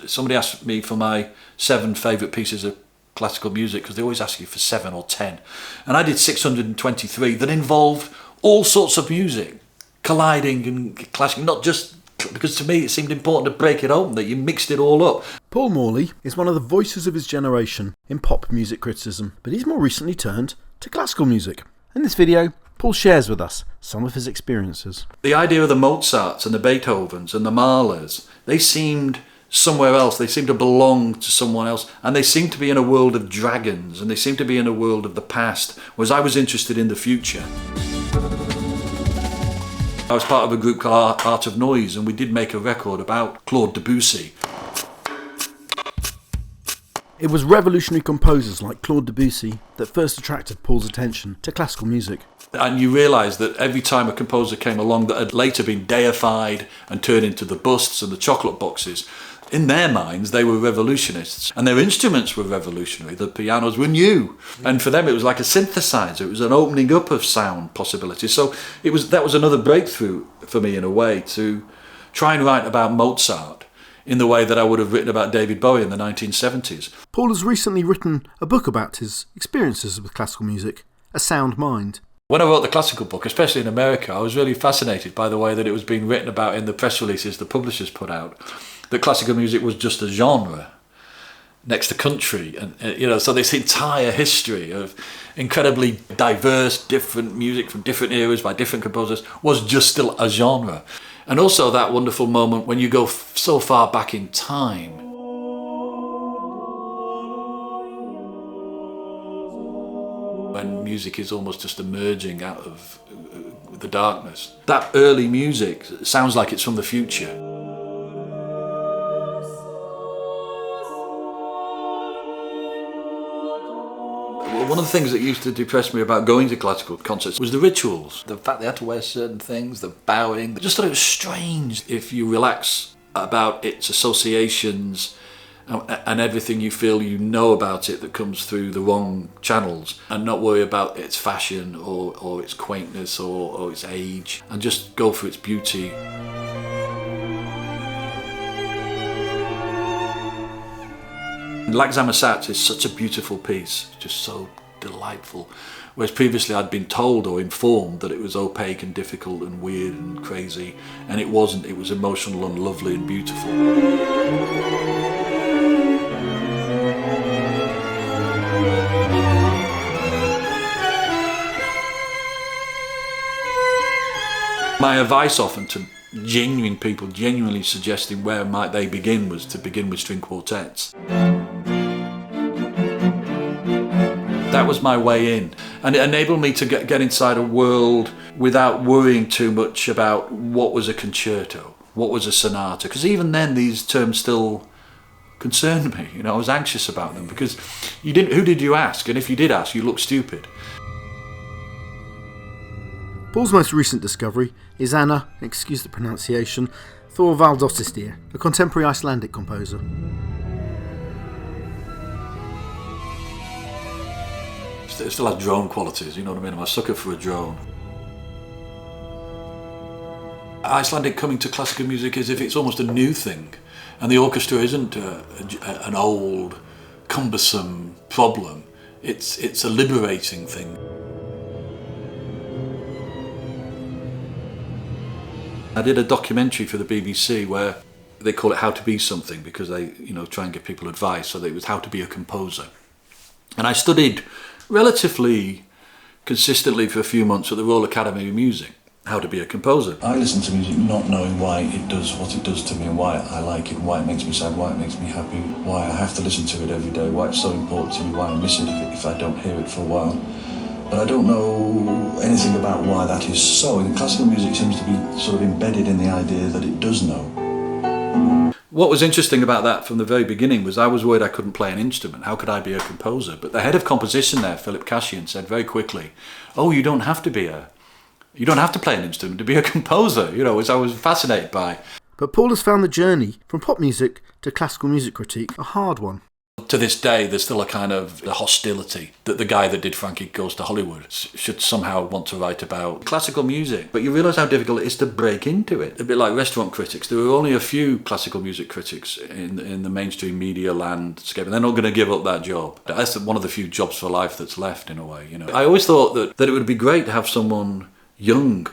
somebody asked me for my 7 favourite pieces of classical music, because they always ask you for 7 or 10. And I did 623 that involved all sorts of music, colliding and clashing, not just because to me it seemed important to break it open, that you mixed it all up. Paul Morley is one of the voices of his generation in pop music criticism, but he's more recently turned to classical music. In this video, Paul shares with us some of his experiences. The idea of the Mozarts and the Beethovens and the Mahlers, they seemed somewhere else. They seemed to belong to someone else, and they seemed to be in a world of dragons, and they seemed to be in a world of the past, whereas I was interested in the future. I was part of a group called Art of Noise, and we did make a record about Claude Debussy. It was revolutionary composers like Claude Debussy that first attracted Paul's attention to classical music. And you realise that every time a composer came along that had later been deified and turned into the busts and the chocolate boxes, in their minds they were revolutionists, and their instruments were revolutionary. The pianos were new, and for them it was like a synthesizer. It was an opening up of sound possibilities. So that was another breakthrough for me, in a way, to try and write about Mozart in the way that I would have written about David Bowie in the 1970s. Paul has recently written a book about his experiences with classical music, A Sound Mind. When I wrote the classical book, especially in America, I was really fascinated by the way that it was being written about in the press releases the publishers put out, that classical music was just a genre next to country. And so this entire history of incredibly diverse, different music from different eras by different composers was just still a genre. And also that wonderful moment when you go so far back in time. When music is almost just emerging out of the darkness. That early music sounds like it's from the future. One of the things that used to depress me about going to classical concerts was the rituals. The fact they had to wear certain things, the bowing. I just thought it was strange. If you relax about its associations and everything you feel you know about it that comes through the wrong channels, and not worry about its fashion or its quaintness or its age, and just go for its beauty. L'Axamessat is such a beautiful piece, just so delightful. Whereas previously I'd been told or informed that it was opaque and difficult and weird and crazy, and it wasn't. It was emotional and lovely and beautiful. My advice often to genuine people, genuinely suggesting where might they begin, was to begin with string quartets. That was my way in, and it enabled me to get inside a world without worrying too much about what was a concerto, what was a sonata, because even then these terms still concerned me. I was anxious about them, because who did you ask? And if you did ask, you looked stupid. Paul's most recent discovery is Anna, excuse the pronunciation, Thor Valdostia, a contemporary Icelandic composer. It still has drone qualities, you know what I mean? I'm a sucker for a drone. Icelandic coming to classical music is if it's almost a new thing, and the orchestra isn't an old, cumbersome problem. It's a liberating thing. I did a documentary for the BBC where they call it How to Be Something, because they try and give people advice, so that it was how to be a composer. And I studied relatively consistently for a few months at the Royal Academy of Music how to be a composer. I listen to music not knowing why it does what it does to me, and why I like it, why it makes me sad, why it makes me happy, why I have to listen to it every day, why it's so important to me, why I miss it if I don't hear it for a while. But I don't know anything about why that is so. And classical music seems to be sort of embedded in the idea that it does know. What was interesting about that from the very beginning was I was worried I couldn't play an instrument. How could I be a composer? But the head of composition there, Philip Cashian, said very quickly, "Oh, you don't have to play an instrument to be a composer," which I was fascinated by. But Paul has found the journey from pop music to classical music critique a hard one. to this day, there's still a kind of hostility that the guy that did Frankie Goes to Hollywood should somehow want to write about classical music. But you realise how difficult it is to break into it. A bit like restaurant critics. There were only a few classical music critics in the mainstream media landscape, and they're not going to give up that job. That's one of the few jobs for life that's left, in a way. You know, I always thought that it would be great to have someone young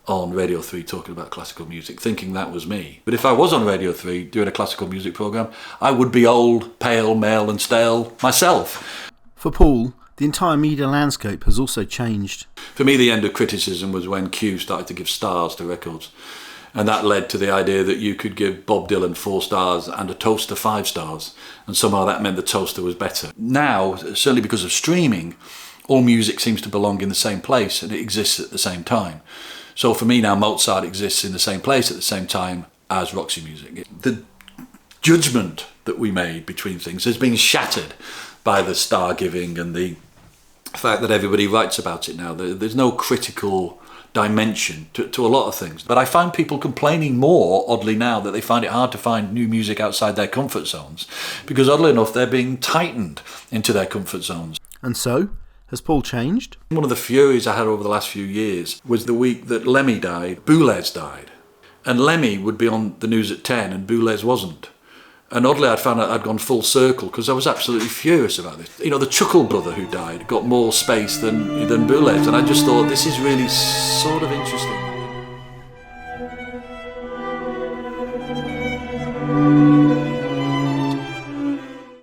on Radio 3 talking about classical music, thinking that was me. But if I was on Radio 3 doing a classical music programme, I would be old, pale, male and stale myself. For Paul, the entire media landscape has also changed. For me, the end of criticism was when Q started to give stars to records. And that led to the idea that you could give Bob Dylan 4 stars and a toaster 5 stars. And somehow that meant the toaster was better. Now, certainly because of streaming, all music seems to belong in the same place and it exists at the same time. So for me now, Mozart exists in the same place at the same time as Roxy Music. The judgment that we made between things has been shattered by the star giving and the fact that everybody writes about it now. There's no critical dimension to a lot of things. But I find people complaining more, oddly now, that they find it hard to find new music outside their comfort zones, because oddly enough, they're being tightened into their comfort zones. And so, has Paul changed? One of the furies I had over the last few years was the week that Lemmy died, Boulez died. And Lemmy would be on the news at 10 and Boulez wasn't. And oddly, I'd found out I'd gone full circle because I was absolutely furious about this. You know, the Chuckle brother who died got more space than Boulez, and I just thought, this is really sort of interesting.